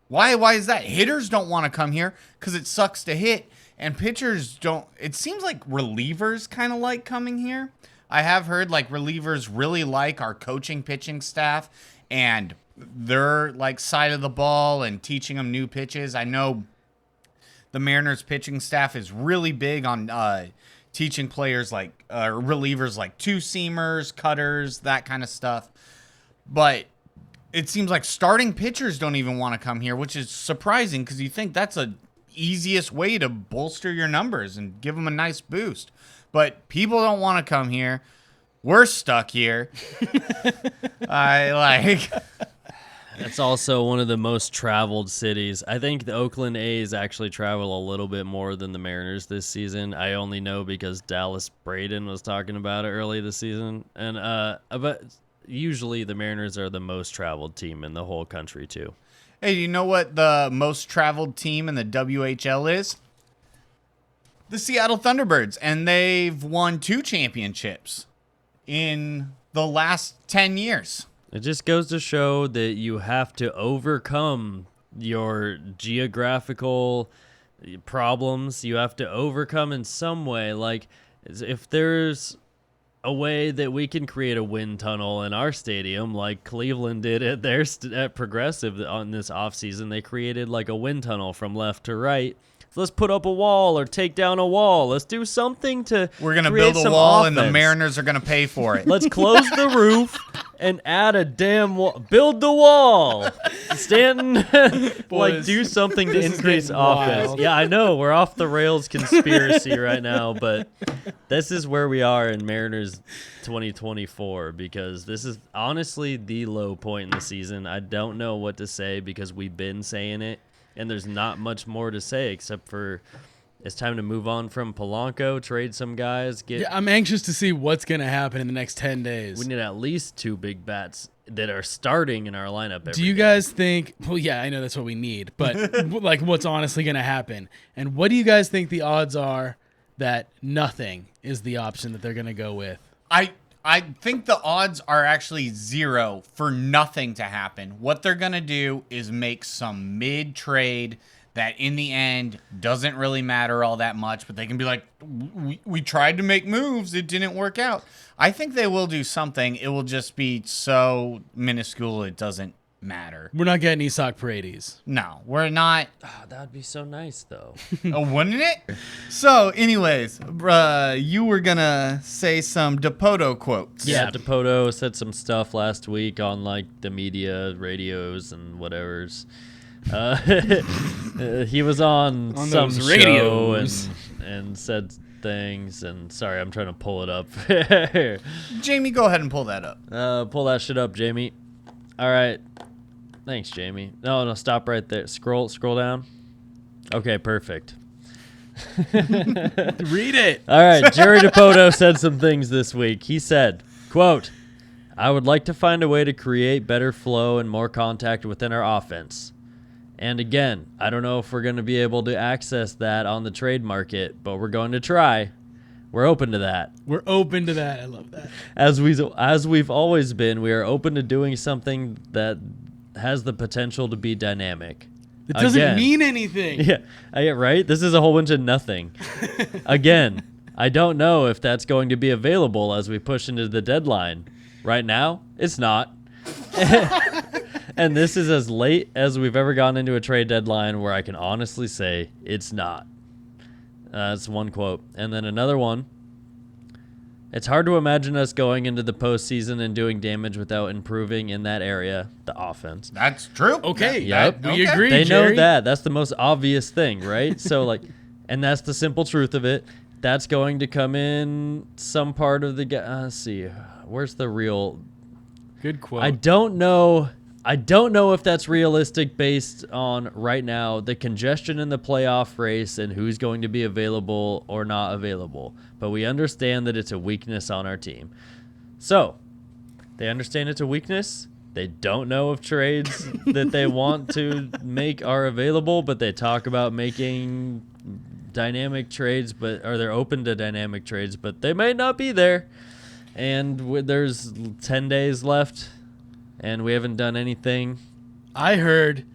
Speaker 1: Why is that? Hitters don't want to come here because it sucks to hit, and pitchers don't. It seems like relievers kind of like coming here. I have heard like relievers really like our coaching pitching staff and their like side of the ball and teaching them new pitches. I know the Mariners pitching staff is really big on teaching players like relievers like two-seamers, cutters, that kind of stuff. But it seems like starting pitchers don't even want to come here, which is surprising because you think that's a easiest way to bolster your numbers and give them a nice boost. But people don't want to come here. We're stuck here.
Speaker 2: It's also one of the most traveled cities. I think the Oakland A's actually travel a little bit more than the Mariners this season. I only know because Dallas Braden was talking about it early this season. And but usually the Mariners are the most traveled team in the whole country too.
Speaker 1: Hey, do you know what the most traveled team in the WHL is? The Seattle Thunderbirds, and they've won 2 championships in the last 10 years.
Speaker 2: It just goes to show that you have to overcome your geographical problems. You have to overcome in some way. Like, if there's a way that we can create a wind tunnel in our stadium, like Cleveland did at their at Progressive on this offseason, they created like a wind tunnel from left to right. So let's put up a wall or take down a wall. Let's do something to
Speaker 1: We're going to build a wall and the Mariners are going to pay for it.
Speaker 2: Let's close the roof and add a damn wall. Build the wall. Stanton, like, do something to increase offense.
Speaker 3: wild.
Speaker 2: Yeah, I know. We're off the rails conspiracy right now, but this is where we are in Mariners 2024 because this is honestly the low point in the season. I don't know what to say because we've been saying it. And there's not much more to say except for it's time to move on from Polanco, trade some guys.
Speaker 3: I'm anxious to see what's going to happen in the next 10 days.
Speaker 2: We need at least 2 big bats that are starting in our lineup every
Speaker 3: Do you
Speaker 2: day.
Speaker 3: guys think, well, yeah, I know that's what we need, but like what's honestly going to happen? And what do you guys think the odds are that nothing is the option that they're going to go with?
Speaker 1: I think the odds are actually 0 for nothing to happen. What they're going to do is make some mid-trade that in the end doesn't really matter all that much, but they can be like, we tried to make moves, it didn't work out. I think they will do something. It will just be so minuscule it doesn't matter.
Speaker 3: We're not getting Isak Paredes.
Speaker 1: No, we're not.
Speaker 2: Oh, that would be so nice, though.
Speaker 1: Oh, wouldn't it? So, anyways, you were going to say some Dipoto quotes.
Speaker 2: Yeah, Dipoto said some stuff last week on, like, the media, radios, and whatever's. He was on some
Speaker 3: those
Speaker 2: show
Speaker 3: radios.
Speaker 2: and said things, and sorry, I'm trying to pull it up.
Speaker 1: Jamie, go ahead and pull that up.
Speaker 2: Pull that shit up, Jamie. All right. Thanks, Jamie. No, stop right there. Scroll down. Okay, perfect.
Speaker 3: Read it.
Speaker 2: All right, Jerry Dipoto said some things this week. He said, quote, "I would like to find a way to create better flow and more contact within our offense. And again, I don't know if we're going to be able to access that on the trade market, but we're going to try. We're open to that.
Speaker 3: We're open to that. I love that.
Speaker 2: As we've always been, we are open to doing something that has the potential to be dynamic."
Speaker 3: It doesn't
Speaker 2: Again.
Speaker 3: mean anything.
Speaker 2: Yeah, right? This is a whole bunch of nothing. Again, I don't know if that's going to be available as we push into the deadline. Right now, it's not. And this is as late as we've ever gone into a trade deadline where I can honestly say it's not. That's one quote. And then another one. "It's hard to imagine us going into the postseason and doing damage without improving in that area, the offense."
Speaker 1: That's true.
Speaker 3: Okay.
Speaker 2: Yep.
Speaker 3: We agree,
Speaker 2: They
Speaker 3: Jerry.
Speaker 2: know that. That's the most obvious thing, right? So, like, and that's the simple truth of it. That's going to come in some part of the let's see. Where's the real...
Speaker 3: Good quote.
Speaker 2: I don't know I don't know if that's realistic based on right now the congestion in the playoff race and who's going to be available or not available. But we understand that it's a weakness on our team. So, they understand it's a weakness. They don't know if trades that they want to make are available, but they talk about making dynamic trades, or they're open to dynamic trades, but they may not be there. And there's 10 days left, and we haven't done anything.
Speaker 3: I heard,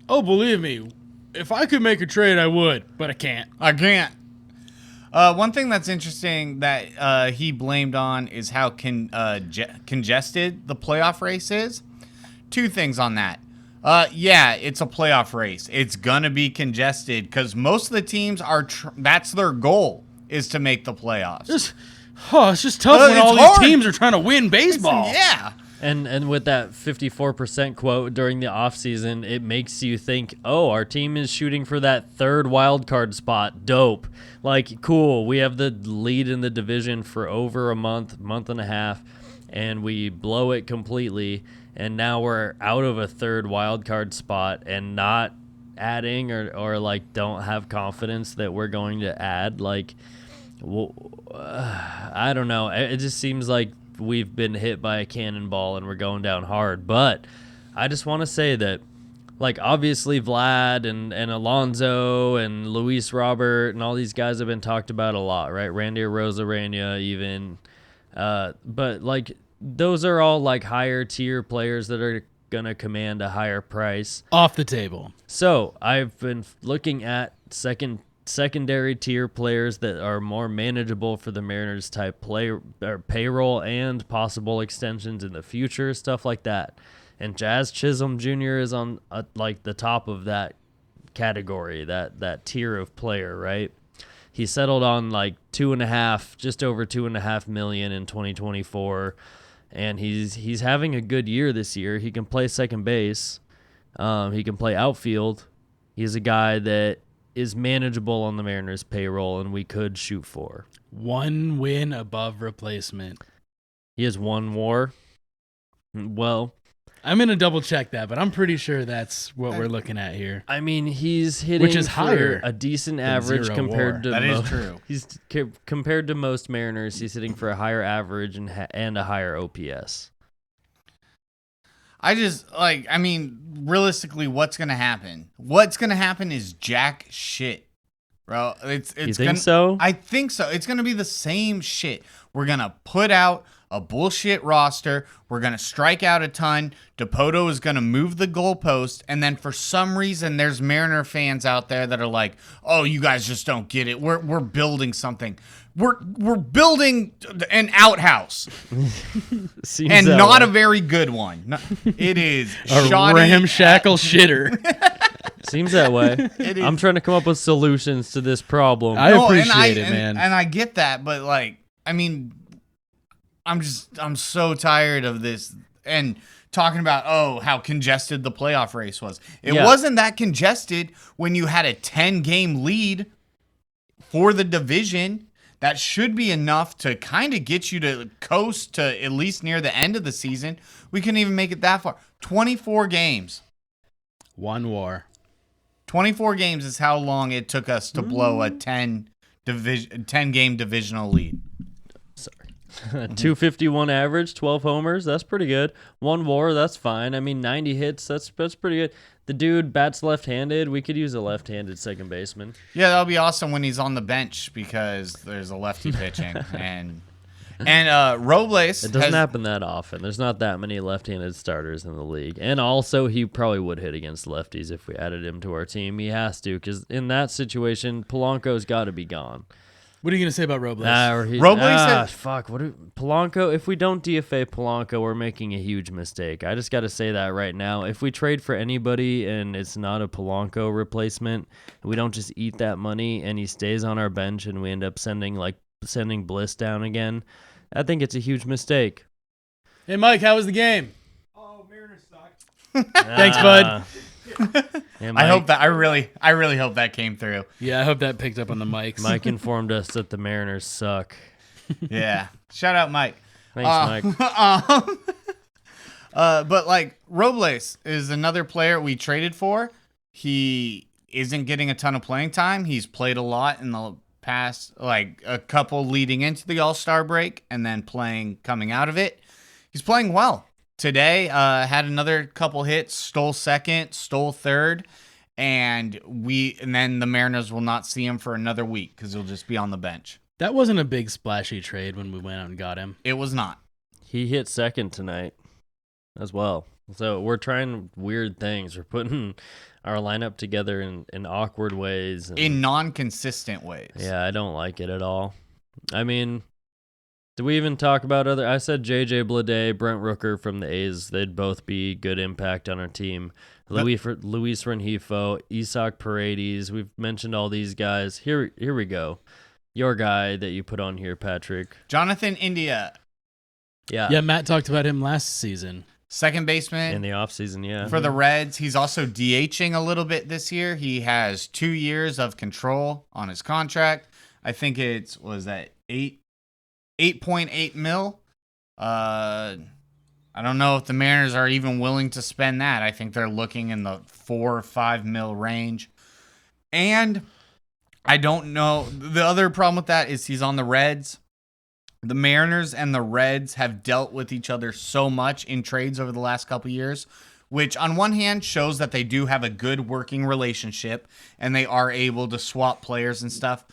Speaker 3: believe me, if I could make a trade, I would, but I can't.
Speaker 1: I can't. One thing that's interesting that he blamed on is how congested the playoff race is. Two things on that. Yeah, it's a playoff race. It's going to be congested because most of the teams are that's their goal, is to make the playoffs.
Speaker 3: It's just tough when all these teams are trying to win baseball.
Speaker 1: Yeah.
Speaker 2: And with that 54% quote during the offseason, it makes you think, our team is shooting for that third wild card spot. Dope. Like, cool. We have the lead in the division for over a month and a half, and we blow it completely. And now we're out of a third wild card spot and not adding or like don't have confidence that we're going to add. Like, I don't know. It just seems like we've been hit by a cannonball and we're going down hard. But I just want to say that, like, obviously Vlad and Alonso and Luis Robert and all these guys have been talked about a lot, right? Randy Arozarena even. But, like, those are all, like, higher tier players that are going to command a higher price.
Speaker 3: Off the table.
Speaker 2: So I've been looking at secondary tier players that are more manageable for the Mariners type play or payroll and possible extensions in the future, stuff like that. And Jazz Chisholm Jr. is on like the top of that category, that tier of player, right? He settled on like just over $2.5 million in 2024, and he's having a good year this year. He can play second base, he can play outfield. He's a guy that is manageable on the Mariners payroll, and we could shoot for.
Speaker 3: One win above replacement.
Speaker 2: He has one WAR. Well,
Speaker 3: I'm going to double check that, but I'm pretty sure that's what we're looking at here.
Speaker 2: I mean, he's hitting
Speaker 3: which is higher
Speaker 2: a decent average compared to
Speaker 1: that is true.
Speaker 2: He's compared to most Mariners. He's hitting for a higher average and a higher OPS.
Speaker 1: Realistically, what's going to happen? What's going to happen is jack shit, bro.
Speaker 2: You think so?
Speaker 1: I think so. It's going to be the same shit. We're going to put out a bullshit roster. We're going to strike out a ton. DePoto is going to move the goalpost. And then for some reason, there's Mariner fans out there that are like, oh, you guys just don't get it. We're building something. We're building an outhouse. And not a very good one. It is
Speaker 3: a ramshackle shitter.
Speaker 2: Seems that way. I'm trying to come up with solutions to this problem.
Speaker 3: I appreciate it, man.
Speaker 1: And I get that, but like, I mean, I'm so tired of this and talking about, how congested the playoff race was. It wasn't that congested when you had a 10-game lead for the division. That should be enough to kind of get you to coast to at least near the end of the season. We couldn't even make it that far. 24 games.
Speaker 3: One WAR.
Speaker 1: 24 games is how long it took us to blow a 10-game divisional lead.
Speaker 2: Sorry. 251 average, 12 homers. That's pretty good. One WAR, that's fine. I mean, 90 hits, that's pretty good. The dude bats left-handed. We could use a left-handed second baseman.
Speaker 1: Yeah, that'll be awesome when he's on the bench because there's a lefty pitching. and Robles.
Speaker 2: It doesn't happen that often. There's not that many left-handed starters in the league. And also, he probably would hit against lefties if we added him to our team. He has to, because in that situation, Polanco's got to be gone.
Speaker 3: What are you going to say about Robles?
Speaker 2: Polanco, if we don't DFA Polanco, we're making a huge mistake. I just got to say that right now. If we trade for anybody and it's not a Polanco replacement, we don't just eat that money and he stays on our bench and we end up sending Bliss down again, I think it's a huge mistake.
Speaker 3: Hey, Mike, how was the game?
Speaker 4: Oh, Mariners sucked.
Speaker 3: Thanks, bud.
Speaker 2: Yeah,
Speaker 1: I hope that I really hope that came through.
Speaker 3: Yeah, I hope that picked up on the mics.
Speaker 2: Mike informed us that the Mariners suck.
Speaker 1: Yeah. Shout out, Mike.
Speaker 2: Thanks, Mike.
Speaker 1: But like Robles is another player we traded for. He isn't getting a ton of playing time. He's played a lot in the past, like a couple leading into the All-Star break and then playing coming out of it. He's playing well. Today, had another couple hits, stole second, stole third, and then the Mariners will not see him for another week because he'll just be on the bench.
Speaker 3: That wasn't a big splashy trade when we went out and got him.
Speaker 1: It was not.
Speaker 2: He hit second tonight as well. So we're trying weird things. We're putting our lineup together in awkward ways. And,
Speaker 1: In non-consistent ways.
Speaker 2: yeah, I don't like it at all. I mean, did we even talk about other? I said J.J. Bleday, Brent Rooker from the A's. They'd both be good impact on our team. Luis Rengifo, Isaac Paredes. We've mentioned all these guys. Here we go. Your guy that you put on here, Patrick.
Speaker 1: Jonathan India,
Speaker 3: Yeah, Matt talked about him last season.
Speaker 1: second baseman.
Speaker 2: In the offseason, yeah.
Speaker 1: For the Reds, he's also DHing a little bit this year. He has 2 years of control on his contract. I think was that 8.8 mil. I don't know if the Mariners are even willing to spend that. I think they're looking in the 4 or 5 mil range. And I don't know. The other problem with that is he's on the Reds. The Mariners and the Reds have dealt with each other so much in trades over the last couple years, which on one hand shows that they do have a good working relationship and they are able to swap players and stuff.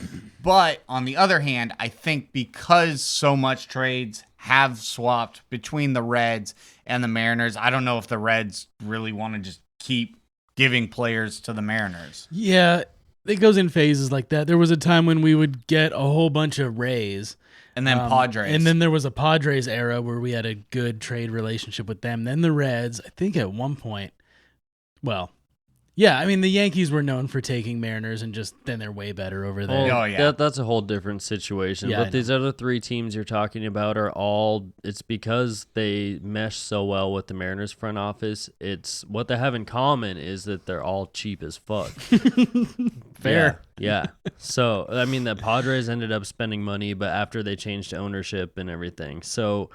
Speaker 1: But on the other hand, I think because so much trades have swapped between the Reds and the Mariners, I don't know if the Reds really want to just keep giving players to the Mariners.
Speaker 3: Yeah, it goes in phases like that. There was a time when we would get a whole bunch of Rays.
Speaker 1: And then Padres.
Speaker 3: And then there was a Padres era where we had a good trade relationship with them. Then the Reds, I think at one point, well, yeah, I mean, the Yankees were known for taking Mariners and just then they're way better over there.
Speaker 2: Well,
Speaker 1: Oh, yeah.
Speaker 2: that's a whole different situation.
Speaker 3: Yeah, I
Speaker 2: But these other three teams you're talking about are all, it's because they mesh so well with the Mariners front office. It's what they have in common is that they're all cheap as fuck.
Speaker 3: Fair.
Speaker 2: Yeah. So, I mean, the Padres ended up spending money, but after they changed ownership and everything. So,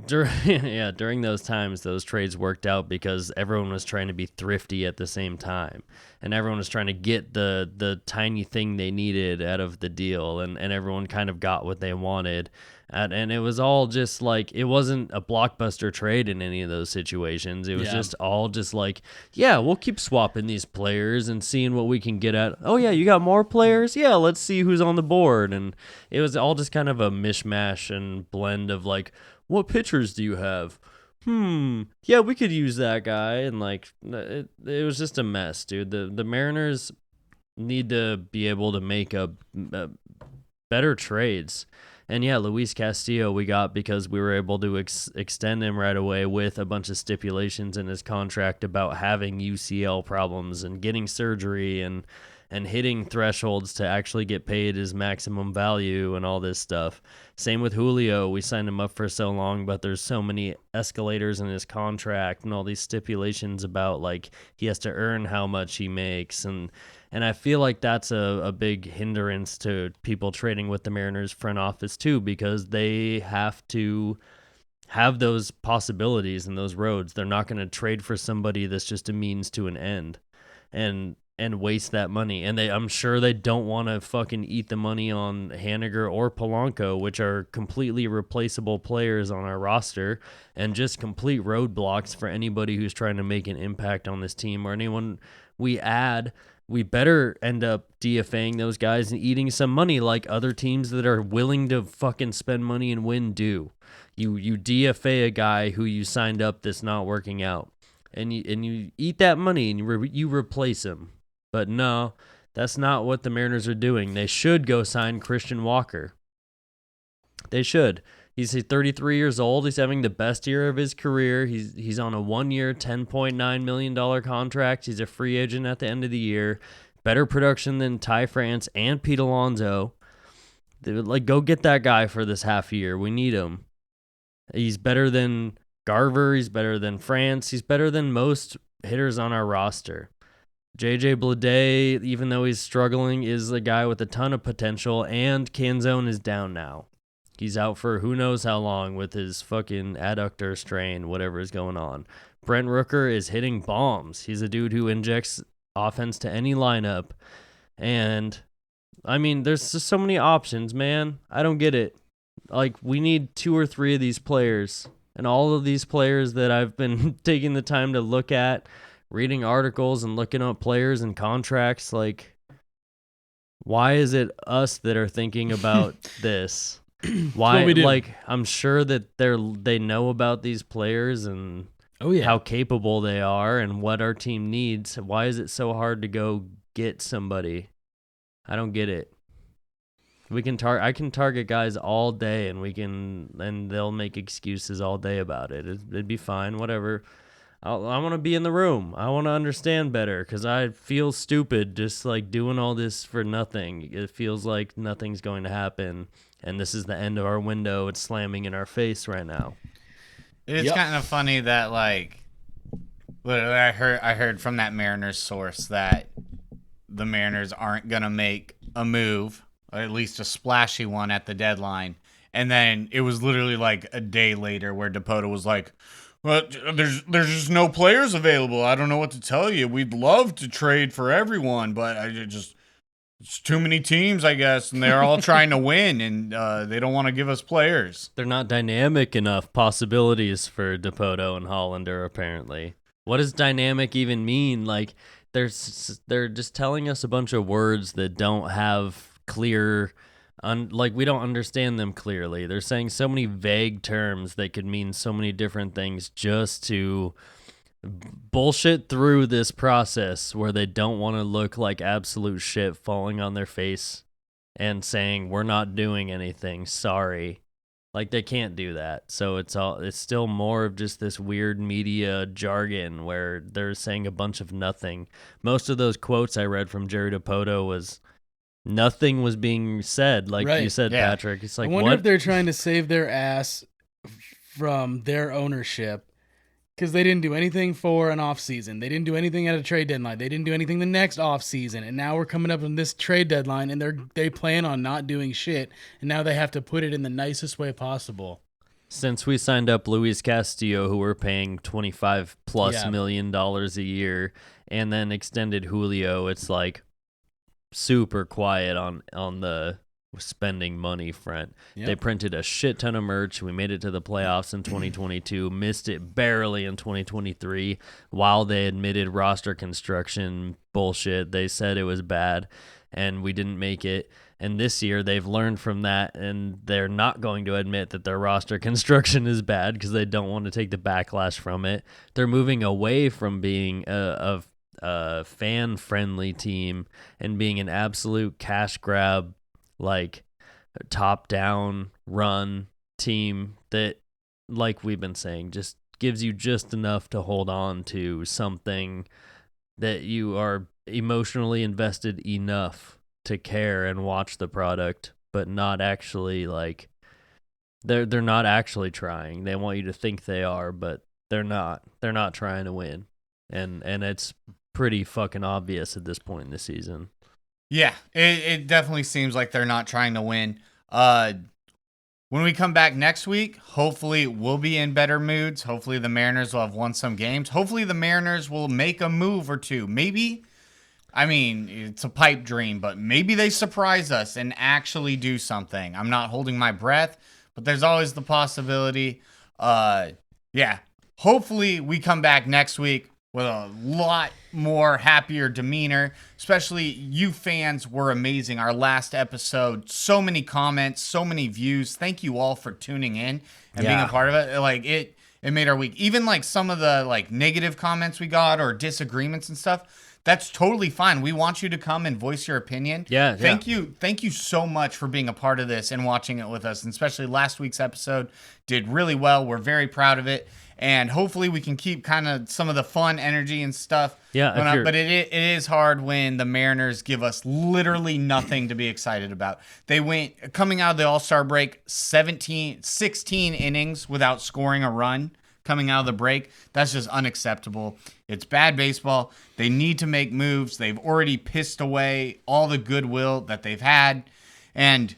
Speaker 2: during those times, those trades worked out because everyone was trying to be thrifty at the same time, and everyone was trying to get the tiny thing they needed out of the deal, and everyone kind of got what they wanted, and it was all just like it wasn't a blockbuster trade in any of those situations. It was just all just like, yeah, we'll keep swapping these players and seeing what we can get at. Oh yeah, you got more players? Yeah, let's see who's on the board, and it was all just kind of a mishmash and blend of like, what pitchers do you have? Yeah, we could use that guy. And like, it was just a mess, dude. The Mariners need to be able to make a better trades. And yeah, Luis Castillo we got because we were able to extend him right away with a bunch of stipulations in his contract about having UCL problems and getting surgery and hitting thresholds to actually get paid his maximum value and all this stuff. Same with Julio. We signed him up for so long, but there's so many escalators in his contract and all these stipulations about like he has to earn how much he makes. And I feel like that's a big hindrance to people trading with the Mariners front office too, because they have to have those possibilities and those roads. They're not going to trade for somebody that's just a means to an end. And waste that money. And I'm sure they don't want to fucking eat the money on Haniger or Polanco, which are completely replaceable players on our roster and just complete roadblocks for anybody who's trying to make an impact on this team or anyone we add. We better end up DFAing those guys and eating some money like other teams that are willing to fucking spend money and win do. You DFA a guy who you signed up that's not working out. And you eat that money and you replace him. But no, that's not what the Mariners are doing. They should go sign Christian Walker. They should. He's 33 years old. He's having the best year of his career. He's on a 1-year, $10.9 million contract. He's a free agent at the end of the year. Better production than Ty France and Pete Alonso. Like, go get that guy for this half year. We need him. He's better than Garver. He's better than France. He's better than most hitters on our roster. J.J. Bleday, even though he's struggling, is a guy with a ton of potential, and Canzone is down now. He's out for who knows how long with his fucking adductor strain, whatever is going on. Brent Rooker is hitting bombs. He's a dude who injects offense to any lineup. And, I mean, there's just so many options, man. I don't get it. Like, we need 2 or 3 of these players. And all of these players that I've been taking the time to look at, reading articles and looking up players and contracts, like, why is it us that are thinking about this? Why? Like, I'm sure that they know about these players and how capable they are and what our team needs. Why is it so hard to go get somebody? I don't get it. I can target guys all day, and they'll make excuses all day about it. It'd be fine, whatever. I want to be in the room. I want to understand better because I feel stupid just like doing all this for nothing. It feels like nothing's going to happen, and this is the end of our window. It's slamming in our face right now.
Speaker 1: It's kind of funny that, like, literally I heard from that Mariners source that the Mariners aren't gonna make a move, or at least a splashy one, at the deadline. And then it was literally like a day later where Dipoto was like, well, there's just no players available. I don't know what to tell you. We'd love to trade for everyone, but it's too many teams, I guess, and they're all trying to win, and they don't want to give us players.
Speaker 2: They're not dynamic enough possibilities for Dipoto and Hollander, apparently. What does dynamic even mean? Like, they're just telling us a bunch of words that don't have clear, like, we don't understand them clearly. They're saying so many vague terms that could mean so many different things just to bullshit through this process where they don't want to look like absolute shit falling on their face and saying, we're not doing anything, sorry. Like, they can't do that. So it's still more of just this weird media jargon where they're saying a bunch of nothing. Most of those quotes I read from Jerry Dipoto was nothing was being said, like you said, Patrick. It's like,
Speaker 3: I wonder
Speaker 2: what?
Speaker 3: if they're trying to save their ass from their ownership because they didn't do anything for an off season. They didn't do anything at a trade deadline. They didn't do anything the next off season. And now we're coming up on this trade deadline, and they plan on not doing shit. And now they have to put it in the nicest way possible.
Speaker 2: Since we signed up Luis Castillo, who we're paying $25+ million a year, and then extended Julio, it's like super quiet on the spending money front. Yep. They printed a shit ton of merch. We made it to the playoffs in 2022, missed it barely in 2023 while they admitted roster construction bullshit. They said it was bad and we didn't make it. And this year they've learned from that and they're not going to admit that their roster construction is bad because they don't want to take the backlash from it. They're moving away from being a fan-friendly team and being an absolute cash grab, like, top-down run team that, like we've been saying, just gives you just enough to hold on to something that you are emotionally invested enough to care and watch the product, but not actually, like, they're not actually trying. They want you to think they are, but they're not. They're not trying to win. And it's pretty fucking obvious at this point in the season.
Speaker 1: Yeah, it definitely seems like they're not trying to win. When we come back next week, hopefully we'll be in better moods. Hopefully the Mariners will have won some games. Hopefully the Mariners will make a move or two. Maybe, I mean, it's a pipe dream, but maybe they surprise us and actually do something. I'm not holding my breath, but there's always the possibility. Yeah, hopefully we come back next week with a lot more happier demeanor. Especially you fans were amazing. Our last episode, so many comments, so many views. Thank you all for tuning in and being a part of it. Like, it made our week. Even like some of the like negative comments we got or disagreements and stuff, that's totally fine. We want you to come and voice your opinion. Thank you so much for being a part of this and watching it with us. And especially last week's episode did really well. We're very proud of it. And hopefully we can keep kind of some of the fun energy and stuff. But it is hard when the Mariners give us literally nothing to be excited about. They went, coming out of the All-Star break, 16 innings without scoring a run coming out of the break. That's just unacceptable. It's bad baseball. They need to make moves. They've already pissed away all the goodwill that they've had. And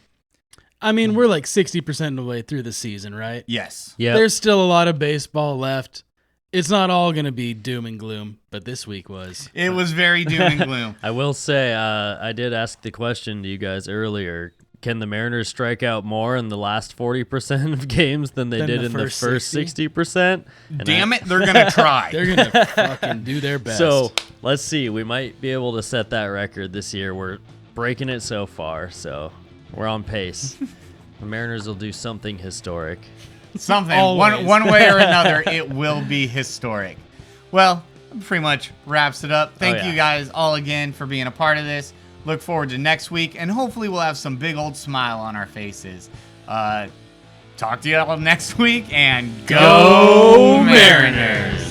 Speaker 3: I mean, we're like 60% of the way through the season, right?
Speaker 1: Yes.
Speaker 2: Yeah.
Speaker 3: There's still a lot of baseball left. It's not all going to be doom and gloom, but this week was.
Speaker 1: It was very doom and gloom.
Speaker 2: I will say, I did ask the question to you guys earlier. Can the Mariners strike out more in the last 40% of games than they did in the first 60%?
Speaker 1: Damn it, they're going to try.
Speaker 3: They're going to fucking do their best.
Speaker 2: So let's see. We might be able to set that record this year. We're breaking it so far, so we're on pace. The Mariners will do something historic.
Speaker 1: Something.
Speaker 3: Always.
Speaker 1: One way or another, it will be historic. Well, pretty much wraps it up. Thank
Speaker 2: yeah.
Speaker 1: you guys all again for being a part of this. Look forward to next week, and hopefully we'll have some big old smile on our faces. Talk to you all next week, and go Mariners!